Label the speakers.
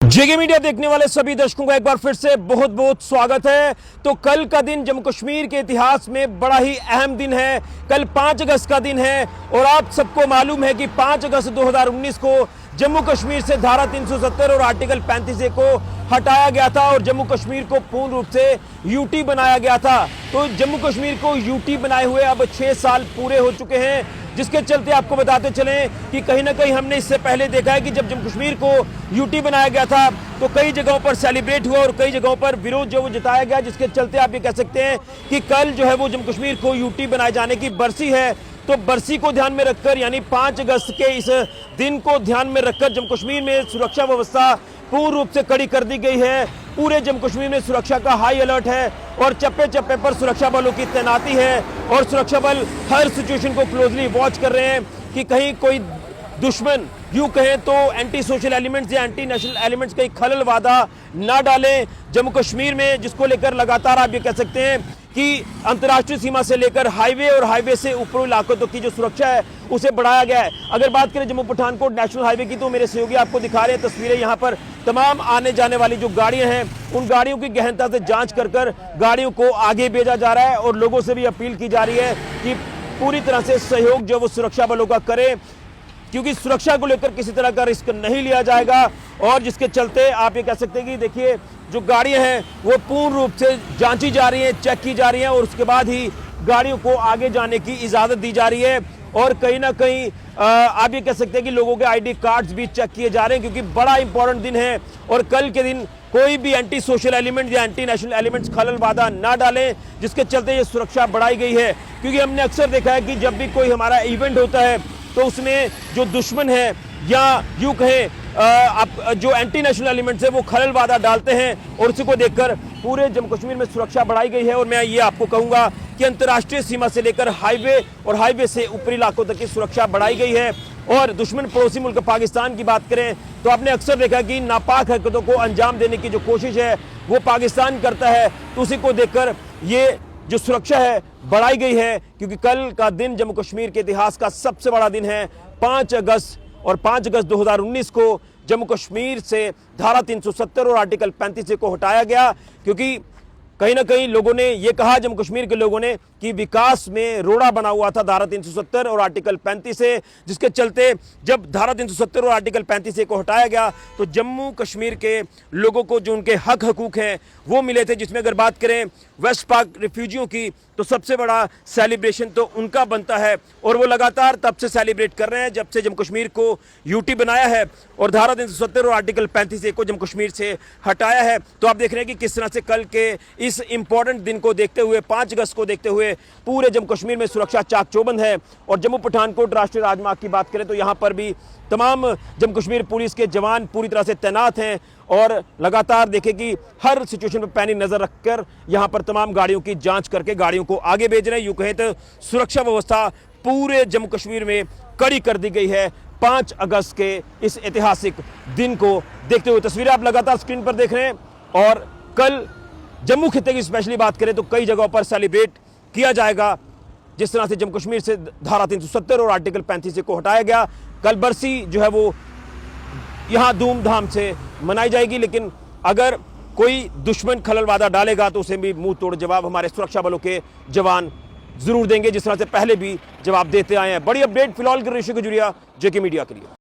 Speaker 1: जेके media देखने वाले सभी दर्शकों का एक बार फिर से बहुत बहुत स्वागत है। तो कल का दिन जम्मू कश्मीर के इतिहास में बड़ा ही अहम दिन है। कल 5 अगस्त का दिन है और आप सबको मालूम है कि 5 अगस्त 2019 को जम्मू कश्मीर से धारा 370 और आर्टिकल 35A को हटाया गया था और जम्मू कश्मीर को पूर्ण रूप से यूटी बनाया गया था। तो जम्मू कश्मीर को यूटी बनाए हुए अब 6 साल पूरे हो चुके हैं, जिसके चलते आपको बताते चलें कि कहीं ना कहीं हमने इससे पहले देखा है कि जब जम्मू कश्मीर को यूटी बनाया गया था तो कई जगहों पर सेलिब्रेट हुआ और कई जगहों पर विरोध जो वो जताया गया, जिसके चलते आप ये कह सकते हैं कि कल जो है वो जम्मू कश्मीर को यूटी बनाए जाने की बरसी है। तो बरसी को ध्यान में रखकर यानी 5 अगस्त के इस दिन को ध्यान में रखकर जम्मू कश्मीर में सुरक्षा व्यवस्था पूर्ण रूप से कड़ी कर दी गई है। पूरे जम्मू कश्मीर में सुरक्षा का हाई अलर्ट है और चप्पे चप्पे पर सुरक्षा बलों की तैनाती है और सुरक्षा बल हर सिचुएशन को क्लोजली वॉच कर रहे हैं कि कहीं कोई दुश्मन यूं कहें तो एंटी सोशल एलिमेंट्स या एंटी नेशनल एलिमेंट्स कहीं खलल वादा ना डालें जम्मू कश्मीर में, जिसको लेकर लगातार आप ये कह सकते हैं कि अंतर्राष्ट्रीय सीमा से लेकर हाईवे और हाईवे से ऊपरी इलाकों तक की जो सुरक्षा है उसे बढ़ाया गया है। अगर बात करें जम्मू पठानकोट नेशनल हाईवे की तो मेरे सहयोगी आपको दिखा रहे हैं तस्वीरें। यहाँ पर तमाम आने जाने वाली जो गाड़ियां हैं उन गाड़ियों की गहनता से जांच कर गाड़ियों को आगे भेजा जा रहा है और लोगों से भी अपील की जा रही है कि पूरी तरह से सहयोग जो वो सुरक्षा बलों का करें, क्योंकि सुरक्षा को लेकर किसी तरह का रिस्क नहीं लिया जाएगा। और जिसके चलते आप ये कह सकते हैं कि देखिए जो गाड़ियां हैं वो पूर्ण रूप से जांची जा रही हैं, चेक की जा रही हैं और उसके बाद ही गाड़ियों को आगे जाने की इजाजत दी जा रही है। और कहीं ना कहीं आप ये कह सकते हैं कि लोगों के आईडी कार्ड्स भी चेक किए जा रहे हैं, क्योंकि बड़ा इंपॉर्टेंट दिन है और कल के दिन कोई भी एंटी सोशल एलिमेंट या एंटी नेशनल एलिमेंट्स खलल वादा ना डालें, जिसके चलते ये सुरक्षा बढ़ाई गई है। क्योंकि हमने अक्सर देखा है कि जब भी कोई हमारा इवेंट होता है तो उसमें जो दुश्मन है या यूं कहें जो एंटी नेशनल एलिमेंट्स है वो खलल वादा डालते हैं और उसी को देखकर पूरे जम्मू कश्मीर में सुरक्षा बढ़ाई गई है। और मैं ये आपको कहूंगा कि अंतर्राष्ट्रीय सीमा से लेकर हाईवे और हाईवे से ऊपरी इलाकों तक की सुरक्षा बढ़ाई गई है। और दुश्मन पड़ोसी मुल्क पाकिस्तान की बात करें तो आपने अक्सर देखा कि नापाक हरकतों को अंजाम देने की जो कोशिश है वो पाकिस्तान करता है, तो उसी को देखकर ये जो सुरक्षा है बढ़ाई गई है। क्योंकि कल का दिन जम्मू कश्मीर के इतिहास का सबसे बड़ा दिन है 5 अगस्त, और 5 अगस्त 2019 को जम्मू कश्मीर से धारा 370 और आर्टिकल 35A को हटाया गया। क्योंकि कहीं ना कहीं लोगों ने ये कहा, जम्मू कश्मीर के लोगों ने, कि विकास में रोड़ा बना हुआ था धारा 370 और आर्टिकल 35A, जिसके चलते जब धारा 370 और आर्टिकल 35A को हटाया गया तो जम्मू कश्मीर के लोगों को जो उनके हक हकूक हैं वो मिले थे। जिसमें अगर बात करें वेस्ट पाक रिफ्यूजियों की तो सबसे बड़ा सेलिब्रेशन तो उनका बनता है और वो लगातार तब से सेलिब्रेट कर रहे हैं जब से जम्मू कश्मीर को यूटी बनाया है और धारा 370 और आर्टिकल 35A को जम्मू कश्मीर से हटाया है। तो आप देख रहे हैं कि किस तरह से कल के इस इंपॉर्टेंट दिन को देखते हुए, 5 अगस्त को देखते हुए पूरे जम्मू कश्मीर में सुरक्षा चाक चौबंद है। और जम्मू पठानकोट राष्ट्रीय राजमार्ग की बात करें तो यहाँ पर भी तमाम जम्मू कश्मीर पुलिस के जवान पूरी तरह से तैनात हैं और लगातार देखें कि हर सिचुएशन पर पैनी नजर रखकर यहाँ पर तमाम गाड़ियों की जांच करके गाड़ियों को आगे भेज रहे हैं। यूं कहें तो सुरक्षा व्यवस्था पूरे जम्मू कश्मीर में कड़ी कर दी गई है 5 अगस्त के इस ऐतिहासिक दिन को देखते हुए। तस्वीरें आप लगातार स्क्रीन पर देख रहे हैं और कल जम्मू खित्ते की स्पेशली बात करें तो कई जगहों पर सेलिब्रेट किया जाएगा। जिस तरह से जम्मू कश्मीर से धारा 370 और आर्टिकल 35A को हटाया गया, कल बरसी जो है वो यहाँ धूमधाम से मनाई जाएगी। लेकिन अगर कोई दुश्मन खलल वादा डालेगा तो उसे भी मुंह तोड़ जवाब हमारे सुरक्षा बलों के जवान जरूर देंगे, जिस तरह से पहले भी जवाब देते आए हैं। बड़ी अपडेट फिलहाल की ऋषि गुजरिया जेके मीडिया के लिए।